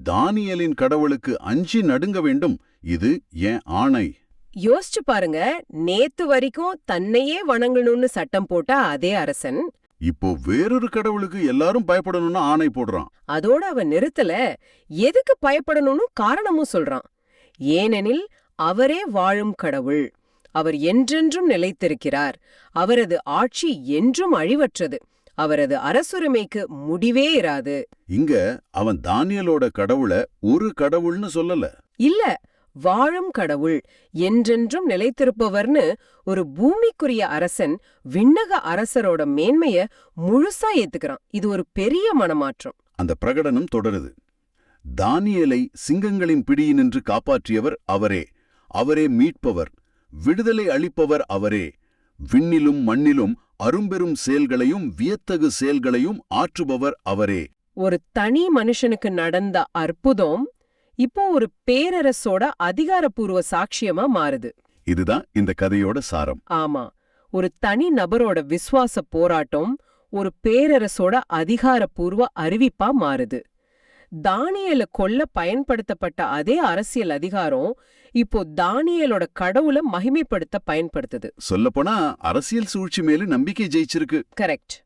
தானியேலின் கடவுளுக்கு அஞ்சி நடுங்க வேண்டும், இது ஏன் ஆணை. யோசிச்சு பாருங்க, நேத்து வரைக்கும் தன்னையே வணங்கணும்னு சட்டம் போட்ட அதே அரசன் இப்போ வேறொரு கடவுளுக்கு எல்லாரும் பயப்படணும்னு ஆணை போடுறான். அதோட அவன் நிறுத்தல, எதுக்கு பயப்படணும்னு காரணமும் சொல்றான். ஏனெனில் அவரே வாழும் கடவுள், அவர் என்றென்றும் நிலைத்திருக்கிறார், அவரது ஆட்சி என்றும் அழிவற்றது, அவரது அரசுரிமைக்கு முடிவே இராது. இங்க அவன் தானியேலோட கடவுளை ஒரு கடவுள்னு சொல்லல. இல்ல, வாழும் கடவுள், என்றென்றும் நிலைத்திருப்பவர்னு ஒரு பூமிக்குரிய அரசன் விண்ணக அரசரோட மேன்மைய முழுசா ஏத்துக்கிறான். இது ஒரு பெரிய மனமாற்றம். அந்த பிரகடனம் தொடருது. தானியேலை சிங்கங்களின் பிடியினின்று காப்பாற்றியவர் அவரே, அவரே மீட்பவர், விடுதலை அளிப்பவர் அவரே, விண்ணிலும் மண்ணிலும் அரும்பெரும் செயல்களையும் வியத்தகு செயல்களையும் ஆற்றுபவர் அவரே. ஒரு தனி மனுஷனுக்கு நடந்த அற்புதம் இப்போ ஒரு பேரரசோட அதிகாரப்பூர்வ சாட்சியமா மாறுது. இதுதான் இந்த கதையோட சாரம். ஆமா, ஒரு தனி நபரோட விசுவாச போராட்டம் ஒரு பேரரசோட அதிகாரப்பூர்வ அறிவிப்பா மாறுது. தானியேல கொல்ல பயன்படுத்தப்பட்ட அதே அரசியல் அதிகாரம் இப்போ தானியேலோட கடவுளை மகிமைப்படுத்த பயன்படுத்துது. சொல்லப்போனா அரசியல் சூழ்ச்சி மேல நம்பிக்கை ஜெயிச்சிருக்கு. கரெக்ட்.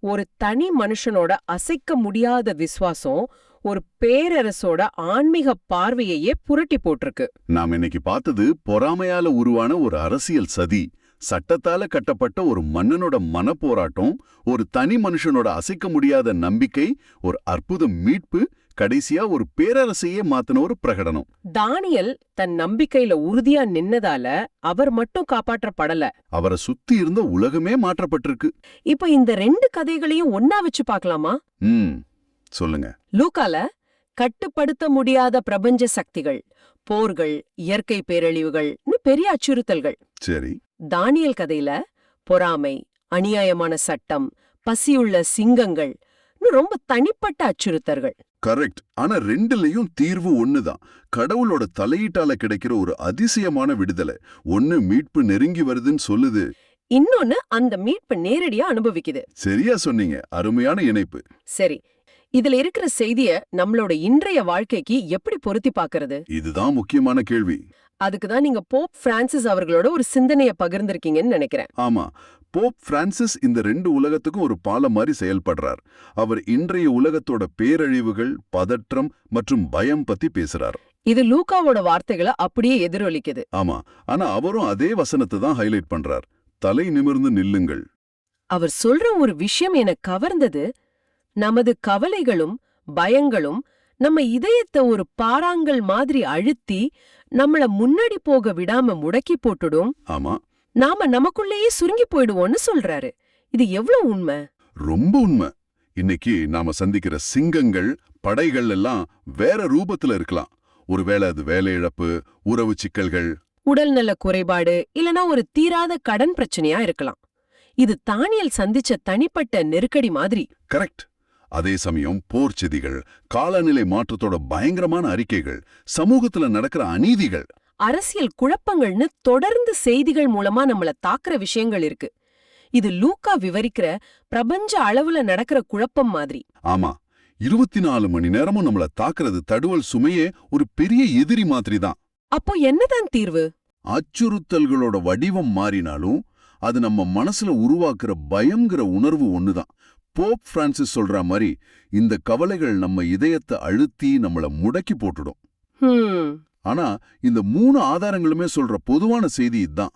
ஒரு தனி மனுஷனோட அசைக்க முடியாத விசுவாசம் ஒரு பேரரசோட ஆன்மீக பார்வையையே புரட்டி போட்டிருக்கு. நாம் இன்னைக்கு பார்த்தது பொறாமையால உருவான ஒரு அரசியல் சதி, சட்டத்தால கட்டப்பட்ட ஒரு மன்னனோட மனப்போராட்டம், ஒரு தனி மனுஷனோட அசைக்க முடியாத நம்பிக்கை, ஒரு அற்புத மீட்பு, கடைசியா ஒரு பேரரசையே மாத்தின ஒரு பிரகடனம். தானியேல் தன் நம்பிக்கையில உறுதியா நின்னதால அவர் மட்டும் காப்பாற்றப்படல, அவரை சுத்தி இருந்த உலகமே மாற்றப்பட்டிருக்கு. இப்ப இந்த 2 கதைகளையும் ஒன்னா வச்சு பார்க்கலாமா? சொல்லுங்க. லூக்கால கட்டுப்படுத்த முடியாத பிரபஞ்ச சக்திகள், போர்கள், இயற்கை பேரழிவுகள்னு பெரிய அச்சுறுத்தல்கள். சரி. தானியேல் கதையில பொறாமை, அநியாயமான சட்டம், பசியுள்ள சிங்கங்கள் ரொம்ப தனிப்பட்ட அச்சுறுத்தல்கள். கரெக்ட். ஆனா 2லயும் தீர்வு ஒண்ணுதான். கடவுளோட தலையீட்டால கிடைக்கிற ஒரு அதிசயமான விடுதலை. ஒண்ணு மீட்பு நெருங்கி வருதுன்னு சொல்லுது, இன்னொன்னு அந்த மீட்பு நேரடியா அனுபவிக்குது. சரியா சொன்னீங்க. அருமையான இணைப்பு. சரி, இதுல இருக்கிற செய்திய நம்மளோட இன்றைய வாழ்க்கைக்கு எப்படி பொருத்தி பார்க்கறது? இதுதான் முக்கியமான கேள்வி. அதுக்குதான் நீங்க போப் பிரான்சிஸ் அவர்களோட ஒரு சிந்தனையை பகிர்ந்திருக்கீங்கன்னு நினைக்கிறேன். ஆமா, போப் பிரான்சிஸ் இந்த 2 உலகத்துக்கும் ஒரு பாலம் மாதிரி செயல்படுறார். அவர் இன்றைய உலகத்தோட பேரழிவுகள், பதற்றம் மற்றும் பயம் பத்தி பேசுறார். இது லூக்காவோட வார்த்தைகளை அப்படியே எதிரொலிக்குது. ஆமா, ஆனா அவரும் அதே வசனத்தை தான் ஹைலைட் பண்றார். தலை நிமிர்ந்து நில்லுங்கள். அவர் சொல்ற ஒரு விஷயம் எனக்கு கவர்ந்தது. நமது கவலைகளும் பயங்களும் நம்ம இதயத்தை ஒரு பாறாங்கல் மாதிரி அழுத்தி நம்மள முன்னாடி போக விடாம முடக்கி போட்டுடும். ஆமா, நாம நமக்குள்ளேயே சுருங்கி போயிடுவோம்னு சொல்றாரு. இது எவ்வளவு உண்மை? ரொம்ப உண்மை. இன்னைக்கு நாம சந்திக்கிற சிங்கங்கள், படைகள் எல்லாம் வேற ரூபத்துல இருக்கலாம். ஒருவேளை அது வேலை இழப்பு, உறவு சிக்கல்கள், உடல்நல குறைபாடு, இல்லனா ஒரு தீராத கடன் பிரச்சனையா இருக்கலாம். இது தானியேல் சந்திச்ச தனிப்பட்ட நெருக்கடி மாதிரி. கரெக்ட். அதே சமயம் போர் செய்திகள், காலநிலை மாற்றத்தோட பயங்கரமான அறிக்கைகள், சமூகத்துல நடக்கிற அநீதிகள், அரசியல் குழப்பங்கள்னு தொடர்ந்து செய்திகள் மூலமா நம்மள தாக்குற விஷயங்கள் இருக்கு. இது லூக்கா விவரிக்கிற பிரபஞ்ச அளவுல நடக்கிற குழப்பம் மாதிரி. ஆமா, 24 மணி நேரமும் நம்மள தாக்குறது தடுவல் சுமையே ஒரு பெரிய எதிரி மாதிரி தான். அப்போ என்னதான் தீர்வு? அச்சுறுத்தல்களோட வடிவம் மாறினாலும் அது நம்ம மனசுல உருவாக்குற பயம்ங்கிற உணர்வு ஒண்ணுதான். போப் பிரான்சிஸ் சொல்ற மாதிரி இந்த கவலைகள் நம்ம இதயத்தை அழுத்தி நம்மள முடக்கி போட்டுடும். ஆனா இந்த 3 ஆதாரங்களுமே சொல்ற பொதுவான செய்தி இதுதான்.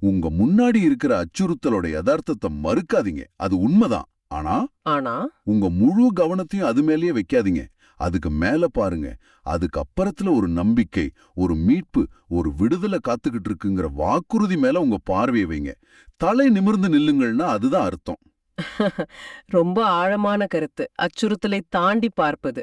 உங்க முன்னாடி இருக்கிற அச்சுறுத்தலோட யதார்த்தத்தை மறுக்காதீங்க, அது உண்மைதான். ஆனா உங்க முழு கவனத்தையும் அது மேலேயே வைக்காதீங்க. அதுக்கு மேல பாருங்க. அதுக்கு அப்புறத்துல ஒரு நம்பிக்கை, ஒரு மீட்பு, ஒரு விடுதலை காத்துக்கிட்டு இருக்குங்கிற வாக்குறுதி மேல உங்க பார்வையை வைங்க. தலை நிமிர்ந்து நில்லுங்கள்னா அதுதான் அர்த்தம். ரொம்ப ஆழமான கருத்து. அச்சுறுத்தலை தாண்டி பார்ப்பது.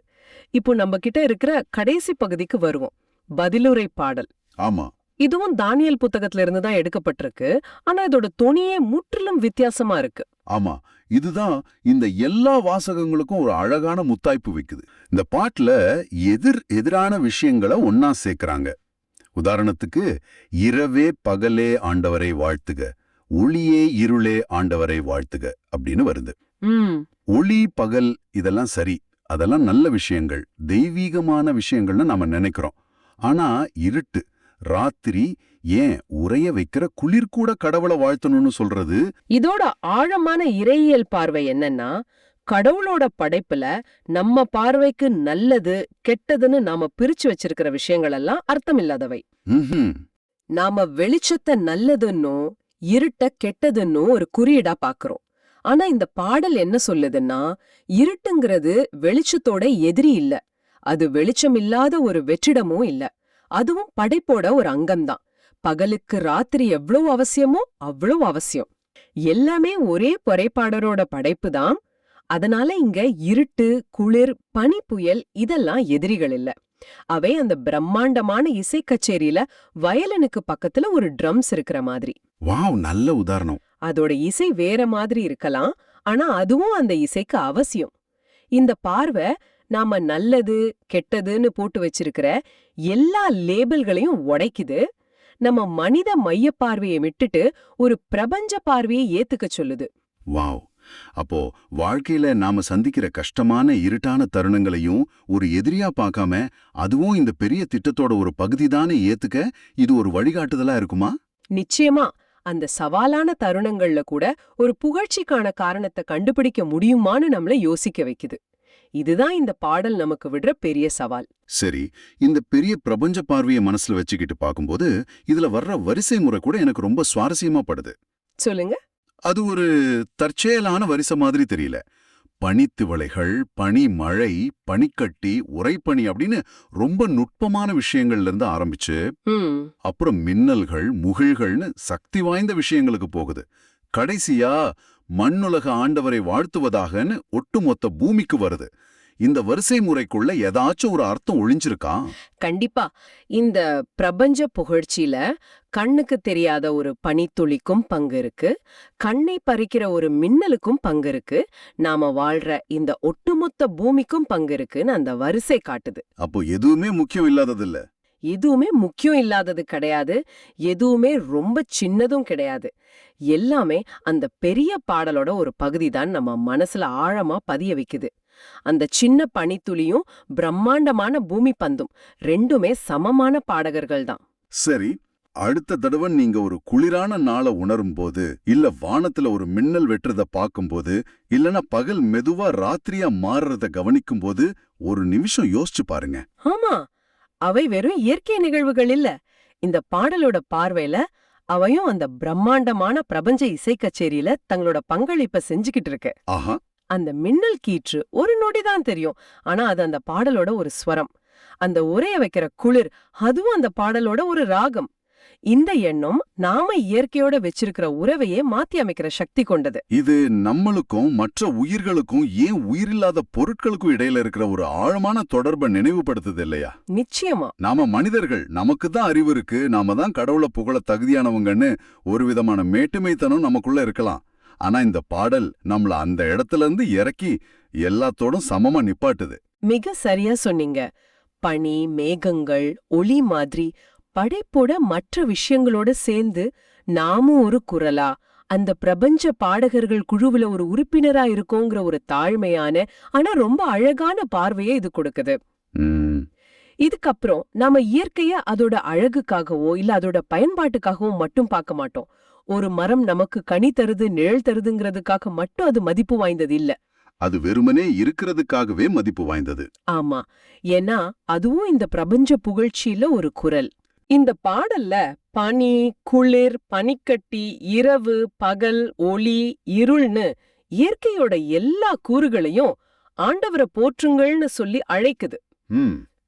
இப்போ நம்ம கிட்ட இருக்கிற கடைசி பகுதிக்கு வருவோம். பதிலுரை பாடல். ஆமா, இதுவும் தானியேல் புத்தகத்துல இருந்து தான் எடுக்கப்பட்டிருக்கு. ஆனா இதோட தொனியே முற்றிலும் வித்தியாசமா இருக்கு. ஆமா, இதுதான் இந்த எல்லா வாசகங்களுக்கும் ஒரு அழகான முத்தாய்ப்பு வைக்குது. இந்த பாட்டுல எதிரான விஷயங்களை ஒன்னா சேர்க்கறாங்க. உதாரணத்துக்கு, இரவே பகலே ஆண்டவரை வாழ்த்துக, ஒளியே இருளே ஆண்டவரை வாழ்த்துக அப்படின்னு வருது. ஒளி பகல் இதெல்லாம் சரி, அதெல்லாம் நல்ல விஷயங்கள், தெய்வீகமான விஷயங்கள்னு நாம நினைக்கிறோம். ஆனா இருட்டு, ராத்திரி, ஏன் உறைய வைக்கிற குளிர் கூட கடவுளை வாழ்த்தணும்னு சொல்றது. இதோட ஆழமான இறையியல் பார்வை என்னன்னா, கடவுளோட படைப்புல நம்ம பார்வைக்கு நல்லது கெட்டதுன்னு நாம பிரிச்சு வச்சிருக்கிற விஷயங்கள் எல்லாம் அர்த்தமில்லாதவை. நாம வெளிச்சத்தை நல்லதுன்னும் இருட்ட கெட்டதுன்னு ஒரு குறியீடா பாக்குறோம். ஆனா இந்த பாடல் என்ன சொல்லுதுன்னா, இருட்டுங்கிறது வெளிச்சத்தோட எதிரி இல்ல, அது வெளிச்சம் இல்லாத ஒரு வெற்றிடமும் இல்ல, அதுவும் படைப்போட ஒரு அங்கம்தான். பகலுக்கு ராத்திரி எவ்வளவு அவசியமோ அவ்வளவு அவசியம். எல்லாமே ஒரே பொறைப்பாடரோட படைப்பு தான். அதனால இங்க இருட்டு, குளிர், பனி, புயல் இதெல்லாம் எதிரிகள் இல்ல. அவை அந்த பிரம்மாண்டமான இசை கச்சேரியில வயலனுக்கு பக்கத்துல ஒரு ட்ரம்ஸ் இருக்கிற மாதிரி. வாவ், நல்ல உதாரணம். அதோட இசை வேற மாதிரி இருக்கலாம், ஆனா அதுவும் அந்த இசைக்கு அவசியம். இந்த பார்வை நாம நல்லது கெட்டதுன்னு போட்டு வச்சிருக்கிற எல்லா லேபிள்களையும் உடைக்குது. நம்ம மனித மைய பார்வையை விட்டுட்டு ஒரு பிரபஞ்ச பார்வையை ஏத்துக்க சொல்லுது. வாவ். அப்போ வாழ்க்கையில நாம சந்திக்கிற கஷ்டமான இருட்டான தருணங்களையும் ஒரு எதிரியா பார்க்காம அதுவும் இந்த பெரிய திட்டத்தோட ஒரு பகுதிதானே ஏத்துக்க இது ஒரு வழிகாட்டுதலா இருக்குமா? நிச்சயமா அந்த சவாலான தருணங்கள்ல கூட ஒரு புகழ்ச்சிக்கான காரணத்தை கண்டுபிடிக்க முடியுமான்னு நம்மள யோசிக்க வைக்குது. இதுதான் இந்த பாடல் நமக்கு விடுற பெரிய சவால். சரி, இந்த பெரிய பிரபஞ்ச பார்வையை மனசுல வச்சுக்கிட்டு பார்க்கும்போது இதுல வர்ற வரிசை முறை கூட எனக்கு ரொம்ப சுவாரஸ்யமா படுது. சொல்லுங்க. அது ஒரு தற்செயலான வரிசை மாதிரி தெரியல. பனித்திவளைகள், பனிமழை, பனிக்கட்டி, உறைபனி அப்படின்னு ரொம்ப நுட்பமான விஷயங்கள்ல இருந்து ஆரம்பிச்சு அப்புறம் மின்னல்கள், முகில்கள்னு சக்தி வாய்ந்த விஷயங்களுக்கு போகுது. கடைசியா மண்ணுலக ஆண்டவரை வாழ்த்துவதாகன்னு ஒட்டுமொத்த பூமிக்கு வருது. இந்த வரிசை முறைக்குள்ள ஏதாச்சும் ஒரு அர்த்தம் ஒளிஞ்சிருக்கா? கண்டிப்பா. இந்த பிரபஞ்ச புகழ்ச்சியில கண்ணுக்கு தெரியாத ஒரு பனித்துளிக்கும் பங்கு இருக்கு, கண்ணை பறிக்கிற ஒரு மின்னலுக்கும் பங்கு இருக்கு, நாம வாழ்ற இந்த ஒட்டுமொத்த பூமிக்கும் பங்கு இருக்குன்னு அந்த வரிசை காட்டுது. அப்போ எதுவுமே முக்கியம் இல்லாததில்ல. எதுவுமே முக்கியம் இல்லாதது கிடையாது, எதுவுமே ரொம்ப சின்னதும் கிடையாது. எல்லாமே அந்த பெரிய பாடலோட ஒரு பகுதி தான் நம்ம மனசுல ஆழமா பதிய வைக்குது. அந்த சின்ன பனித்துளியும் பிரம்மாண்டமான பூமி பந்தும் ரெண்டுமே சமமான பாடகர்கள் தான். சரி, அடுத்த தடவை நீங்க ஒரு குளிரான நாளை உணரும் போது, இல்ல வானத்துல ஒரு மின்னல் வெட்டுறத பார்க்கும்போது, இல்லனா பகல் மெதுவா ராத்திரியா மாறுறத கவனிக்கும் போது ஒரு நிமிஷம் யோசிச்சு பாருங்க. ஆமா, அவை வெறும் இயற்கை நிகழ்வுகள் இல்ல. இந்த பாடலோட பார்வையில அவையும் அந்த பிரம்மாண்டமான பிரபஞ்ச இசை கச்சேரியில தங்களோட பங்களிப்பை செஞ்சுக்கிட்டு இருக்கு. ஆஹா. அந்த மின்னல் கீற்று ஒரு நொடிதான் தெரியும், ஆனா அது அந்த பாடலோட ஒரு ஸ்வரம். அந்த உரைய வைக்கிற குளிர், அதுவும் அந்த பாடலோட ஒரு ராகம். இந்த எண்ணம் நாம இயற்கையோட வச்சிருக்கிற உறவையே மாத்தி அமைக்கிற சக்தி கொண்டது. இது நம்மளுக்கும் மற்ற உயிர்களுக்கும், ஏன் உயிரில்லாத பொருட்களுக்கும் இடையில இருக்கிற ஒரு ஆழமான தொடர்பை நினைவுபடுத்துது இல்லையா? நிச்சயமா. நாம மனிதர்கள், நமக்கு தான் அறிவு இருக்கு, நாம தான் கடவுளை புகழ தகுதியானவங்கன்னு ஒரு விதமான மேட்டுமைத்தனம் நமக்குள்ள இருக்கலாம். ஆனா இந்த பாடல் நம்மள அந்த இடத்துல இருந்து இறக்கி எல்லாத்தோடும் சமமா நிப்பாட்டுது. மிக சரியா சொன்னீங்க. பனி, மேகங்கள், ஒளி மாதிரி படைப்போட மற்ற விஷயங்களோட சேர்ந்து நாமும் ஒரு குரலா, அந்த பிரபஞ்ச பாடகர்கள் குழுவுல ஒரு உறுப்பினரா இருக்கோங்கிற ஒரு தாழ்மையான ஆனா ரொம்ப அழகான பார்வையை இது கொடுக்குது. இதுக்கப்புறம் நாம இயற்கைய அதோட அழகுக்காகவோ இல்ல அதோட பயன்பாட்டுக்காகவோ மட்டும் பார்க்க மாட்டோம். ஒரு மரம் நமக்கு கனி தருது, நிழல் தருதுங்கிறதுக்காக மட்டும் அது மதிப்பு வாய்ந்தது இல்ல. அது வெறுமனே இருக்கிறதுக்காகவே மதிப்பு வாய்ந்தது. ஆமா, ஏன்னா அதுவும் இந்த பிரபஞ்ச புகழ்ச்சியில ஒரு குரல். இந்த பாடல்ல பனி, குளிர், பனிக்கட்டி, இரவு, பகல், ஒளி, இருள்னு இயற்கையோட எல்லா கூறுகளையும் ஆண்டவரை போற்றுங்கள்னு சொல்லி அழைக்குது.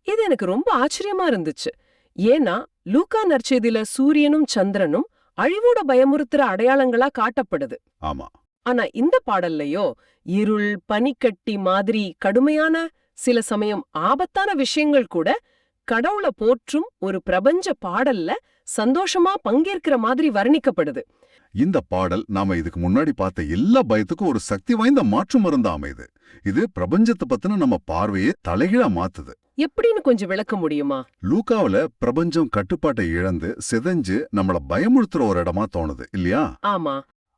இது எனக்கு ரொம்ப ஆச்சரியமா இருந்துச்சு. ஏன்னா லூக்கா நற்செய்தியில சூரியனும் சந்திரனும் அழிவோட பயமுறுத்துற அடையாளங்களா காட்டப்படுது. ஆமா. ஆனா இந்த பாடல்லையோ இருள், பனிக்கட்டி மாதிரி கடுமையான, சில சமயம் ஆபத்தான விஷயங்கள் கூட கடவுளை போற்றும் ஒரு பிரபஞ்ச பாடல்ல சந்தோஷமா பங்கேற்கிற மாதிரி வர்ணிக்கப்படுது. இந்த பாடல் நாம இதுக்கு முன்னாடி பார்த்த எல்லா பயத்துக்கும் ஒரு சக்தி வாய்ந்த மாற்று மருந்தா அமைது. இது பிரபஞ்சத்தை பத்தின நம்ம பார்வையே தலைகீழா மாத்துது. எப்படின்னு கொஞ்சம் விளக்க முடியுமா? லூக்காவுல பிரபஞ்சம் கட்டுப்பாட்டை இழந்து சிதைஞ்சு நம்மள பயமுறுத்துற ஒரு இடமா தோணுது இல்லையா? ஆமா.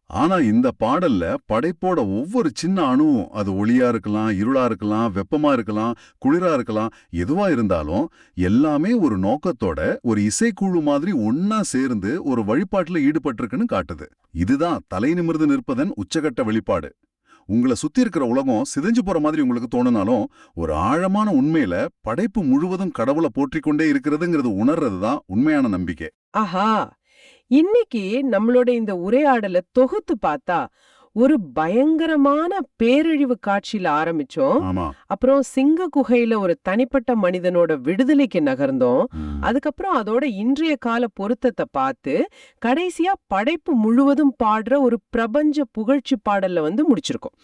ஆனா இந்த பாடல்ல படைப்போட ஒவ்வொரு சின்ன அணுவும், அது ஒளியா இருக்கலாம், இருளா இருக்கலாம், வெப்பமா இருக்கலாம், குளிரா இருக்கலாம், எதுவா இருந்தாலும் எல்லாமே ஒரு நோக்கத்தோட ஒரு இசைக்குழு மாதிரி ஒன்னா சேர்ந்து ஒரு வழிபாட்டுல ஈடுபட்டிருக்குன்னு காட்டுது. இதுதான் தலை நிமிர்ந்து நிற்பதன் உச்சகட்ட வெளிப்பாடு. உங்களை சுத்தி இருக்கிற உலகம் சிதைஞ்சு போற மாதிரி உங்களுக்கு தோணுனாலும் ஒரு ஆழமான உண்மையில படைப்பு முழுவதும் கடவுளை போற்றிக்கொண்டே இருக்கிறதுங்கிறது உணர்றதுதான் உண்மையான நம்பிக்கை. ஆஹா, இன்னைக்கு நம்மளோட இந்த உரையாடலை தொகுத்து பார்த்தா ஒரு பயங்கரமான பேரழிவு காட்சியில ஆரம்பிச்சோம். அப்புறம் சிங்க குகையில ஒரு தனிப்பட்ட மனிதனோட விடுதலைக்கு நகர்ந்தோம். அதுக்கப்புறம் அதோட இன்றைய கால பொருத்தத்தை பார்த்து கடைசியா படைப்பு முழுவதும் பாடுற ஒரு பிரபஞ்ச புகழ்ச்சி பாடல்ல முடிச்சிருக்கோம்.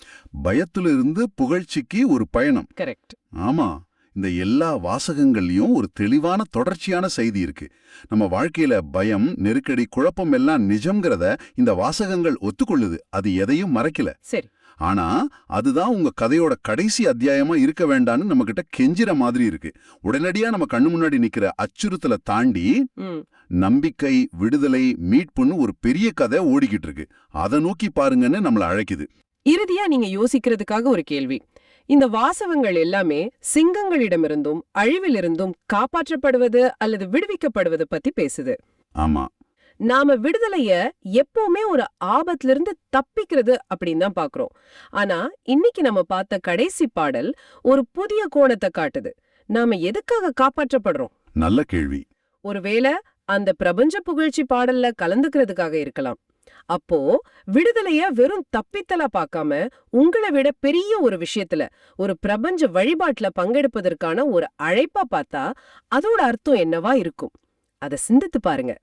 பயத்திலிருந்து புகழ்ச்சிக்கு ஒரு பயணம். கரெக்ட். ஆமா. இந்த எல்லா வாசகங்கள்லயும் ஒரு தெளிவான தொடர்ச்சியான செய்தி இருக்கு. நம்ம வாழ்க்கையில பயம், நெருக்கடி, குழப்பம் எல்லாம் நிஜம்ங்கிறத இந்த வாசகங்கள் ஒத்துக்கொள்ளுது. அது எதையும் மறைக்கல. சரி. ஆனா அதுதான் உங்க கதையோட கடைசி அத்தியாயமா இருக்க வேண்டான்னு நம்ம கிட்ட கெஞ்சிற மாதிரி இருக்கு. உடனடியா நம்ம கண்ணு முன்னாடி நிக்கிற அச்சுறுத்தலை தாண்டி நம்பிக்கை, விடுதலை, மீட்புன்னு ஒரு பெரிய கதை ஓடிக்கிட்டு இருக்கு. அதை நோக்கி பாருங்கன்னு நம்மள அழைக்குது. இறுதியா நீங்க யோசிக்கிறதுக்காக ஒரு கேள்வி. இந்த வாசகங்கள் எல்லாமே சிங்கங்களிடமிருந்தும் அழிவிலிருந்தும் காப்பாற்றப்படுவது அல்லது விடுவிக்கப்படுவது பத்தி பேசுது. ஆமா. நாம விடுதலைய எப்பவுமே ஒரு ஆபத்துல இருந்து தப்பிக்கிறது அப்படின்னு தான் பாக்குறோம். ஆனா இன்னைக்கு நம்ம பார்த்த கடைசி பாடல் ஒரு புதிய கோணத்தை காட்டுது. நாம எதுக்காக காப்பாற்றப்படுறோம்? நல்ல கேள்வி. ஒருவேளை அந்த பிரபஞ்ச புகழ்ச்சி பாடல்ல கலந்துக்கிறதுக்காக இருக்கலாம். அப்போ விடுதலைய வெறும் தப்பித்தலா பார்க்காம உங்களை விட பெரிய ஒரு விஷயத்துல, ஒரு பிரபஞ்ச வழிபாட்டுல பங்கெடுப்பதற்கான ஒரு அழைப்பா பார்த்தா அதோட அர்த்தம் என்னவா இருக்கும்? அத சிந்தித்து பாருங்க.